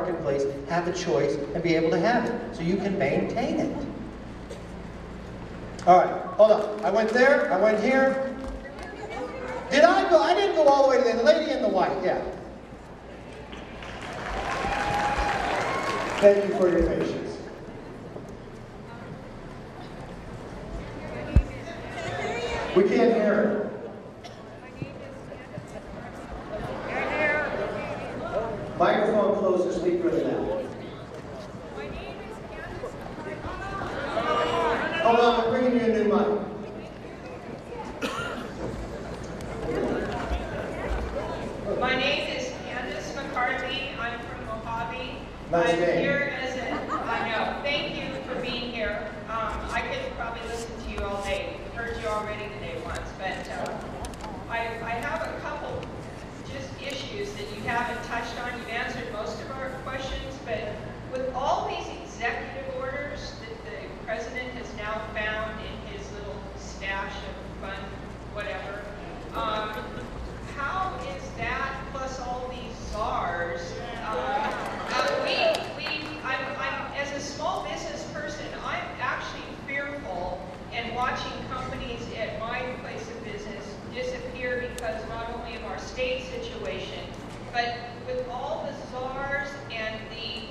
marketplace have a choice and be able to have it, so you can maintain it. All right, hold on. I went there, I went here. Did I go? I didn't go all the way to the lady in the white, yeah. Thank you for your patience. We can't hear her. Microphone closer, speak really loud. Hold on, we're bringing you a new mic. My name is McCarthy. I'm from Mojave. Nice I'm name. here as I know. Thank you for being here. I could probably listen to you all day. I've heard you already today once, but I have a couple just issues that you haven't touched on. You've answered most of our questions, but with all these executive orders that the president has now found in his little stash of fun, whatever, how is that plus all these czars? As a small business person, I'm actually fearful and watching companies at my place of business disappear because not only of our state situation, but with all the czars and the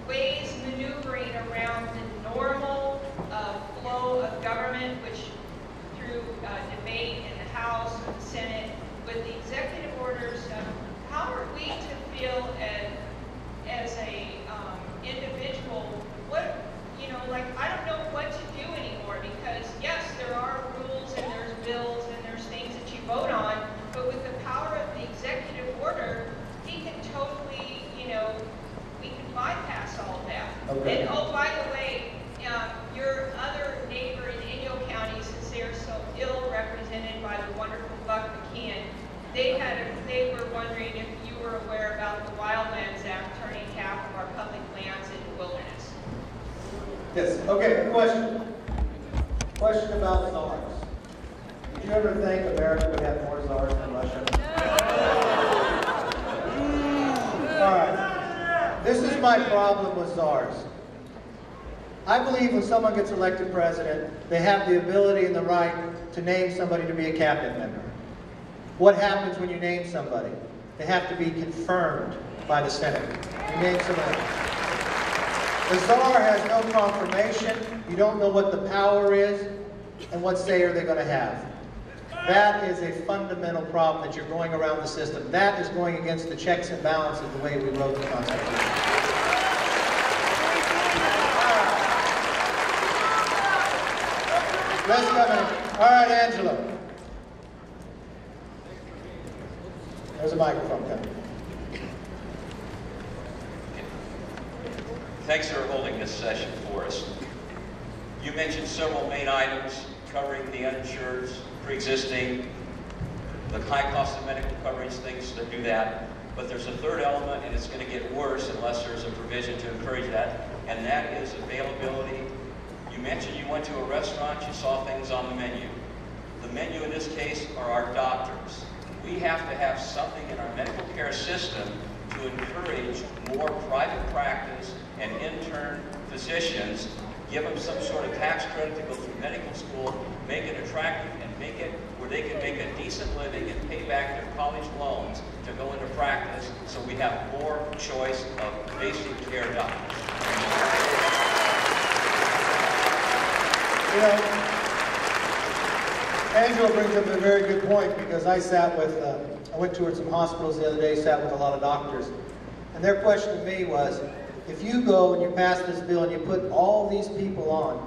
ways maneuvering around the normal flow of government, which through debate in the House or the Senate, with the executive orders, how are we to feel as a individual? What, I don't know what to do anymore, because yes, there are rules and there's bills and there's things that you vote on, but with the power of the executive order, he can totally, we can bypass all of that. Okay. And oh, by the way, your other neighbor in Inyo County, since they are so ill represented by the wonderful Buck McKeon, they were wondering if you were aware about the Wildlands Act turning half of our public lands into wilderness. Yes, okay, question. Question about czars. Did you ever think America would have more czars than Russia? All right. This is my problem with czars. I believe when someone gets elected president, they have the ability and the right to name somebody to be a cabinet member. What happens when you name somebody? They have to be confirmed by the Senate. You name somebody. The czar has no confirmation. You don't know what the power is, and what say are they going to have. That is a fundamental problem that you're going around the system. That is going against the checks and balances the way we wrote the Constitution. Let's come in. All right, Angela. There's a microphone coming. Thanks for holding this session for us. You mentioned several main items covering the uninsured, pre-existing, the high cost of medical coverage, things that do that. But there's a third element, and it's going to get worse unless there's a provision to encourage that, and that is availability. You mentioned you went to a restaurant, you saw things on the menu. The menu in this case are our doctors. We have to have something in our medical care system to encourage more private practice and intern physicians, give them some sort of tax credit to go through medical school, make it attractive, and make it where they can make a decent living and pay back their college loans to go into practice, so we have more choice of basic care doctors. Angela brings up a very good point, because I went towards some hospitals the other day, sat with a lot of doctors, and their question to me was, if you go and you pass this bill and you put all these people on,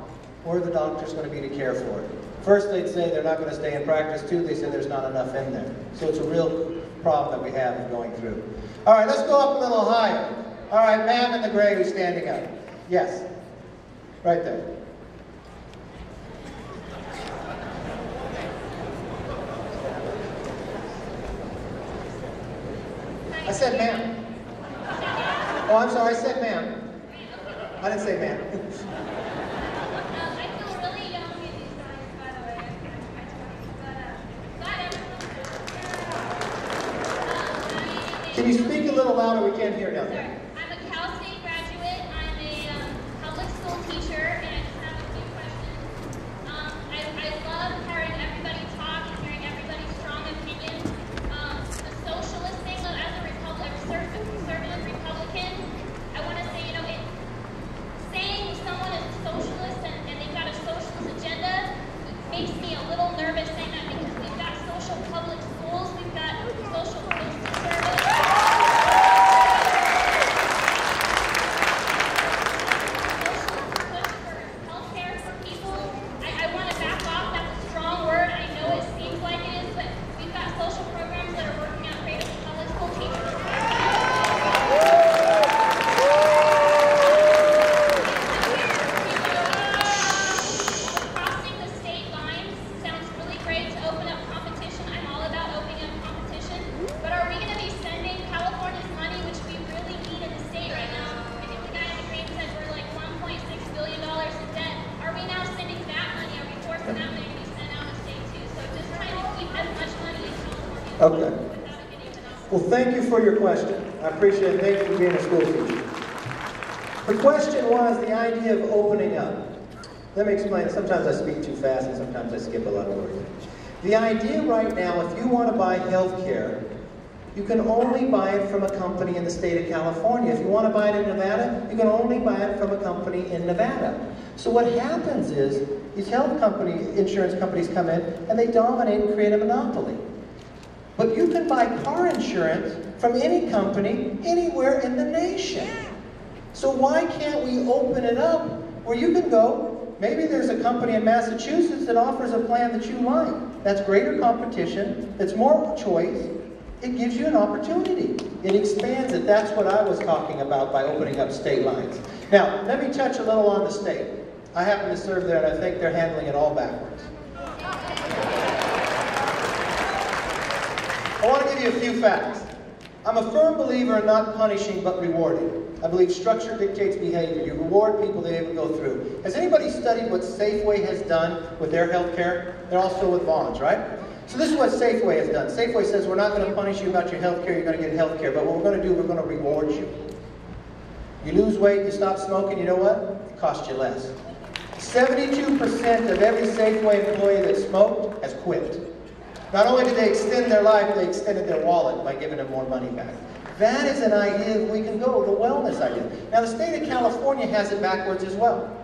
where are the doctors going to be to care for it? First, they'd say they're not going to stay in practice. Two, they say there's not enough in there. So it's a real problem that we have in going through. All right, let's go up a little higher. All right, ma'am in the gray who's standing up. Yes, right there. I said ma'am. Oh, I'm sorry, I said ma'am. I didn't say ma'am. I feel really young in these times, by the way. Can you speak a little louder? We can't hear down there. I'm a Okay. Well, thank you for your question. I appreciate it. Thank you for being a school teacher. The question was the idea of opening up. Let me explain. Sometimes I speak too fast and sometimes I skip a lot of words. The idea right now, if you want to buy health care, you can only buy it from a company in the state of California. If you want to buy it in Nevada, you can only buy it from a company in Nevada. So what happens is, these insurance companies come in and they dominate and create a monopoly. But you can buy car insurance from any company anywhere in the nation. So why can't we open it up where you can go, maybe there's a company in Massachusetts that offers a plan that you like. That's greater competition, it's more choice, it gives you an opportunity. It expands it. That's what I was talking about by opening up state lines. Now, let me touch a little on the state. I happen to serve there and I think they're handling it all backwards. I want to give you a few facts. I'm a firm believer in not punishing but rewarding. I believe structure dictates behavior. You reward people they able to go through. Has anybody studied what Safeway has done with their health care? They're also with Vons, right? So this is what Safeway has done. Safeway says we're not going to punish you about your health care, you're going to get health care, but what we're going to do, we're going to reward you. You lose weight, you stop smoking, you know what? It costs you less. 72% of every Safeway employee that smoked has quit. Not only did they extend their life, they extended their wallet by giving them more money back. That is an idea we can go, the wellness idea. Now the state of California has it backwards as well.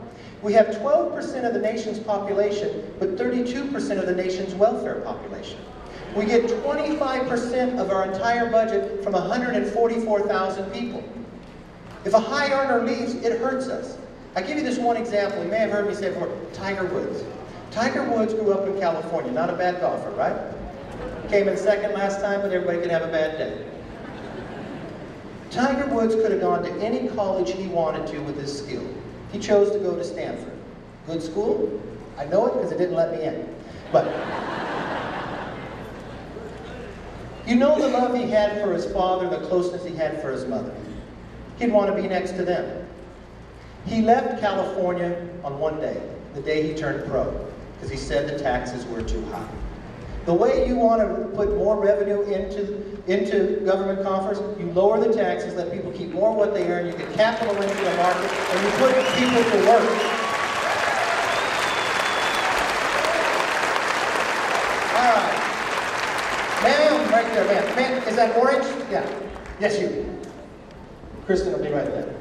We have 12% of the nation's population, but 32% of the nation's welfare population. We get 25% of our entire budget from 144,000 people. If a high earner leaves, it hurts us. I give you this one example. You may have heard me say before, Tiger Woods. Tiger Woods grew up in California, not a bad golfer, right? Came in second last time, but everybody could have a bad day. Tiger Woods could have gone to any college he wanted to with his skill. He chose to go to Stanford. Good school? I know it because it didn't let me in. But you know the love he had for his father, the closeness he had for his mother. He'd want to be next to them. He left California on one day, the day he turned pro, because he said the taxes were too high. The way you want to put more revenue into government coffers, you lower the taxes, let people keep more of what they earn, you get capital into the market, and you put people to work. All right. Ma'am, right there, ma'am. Ma'am, is that orange? Yeah. Yes, you. Kristen will be right there.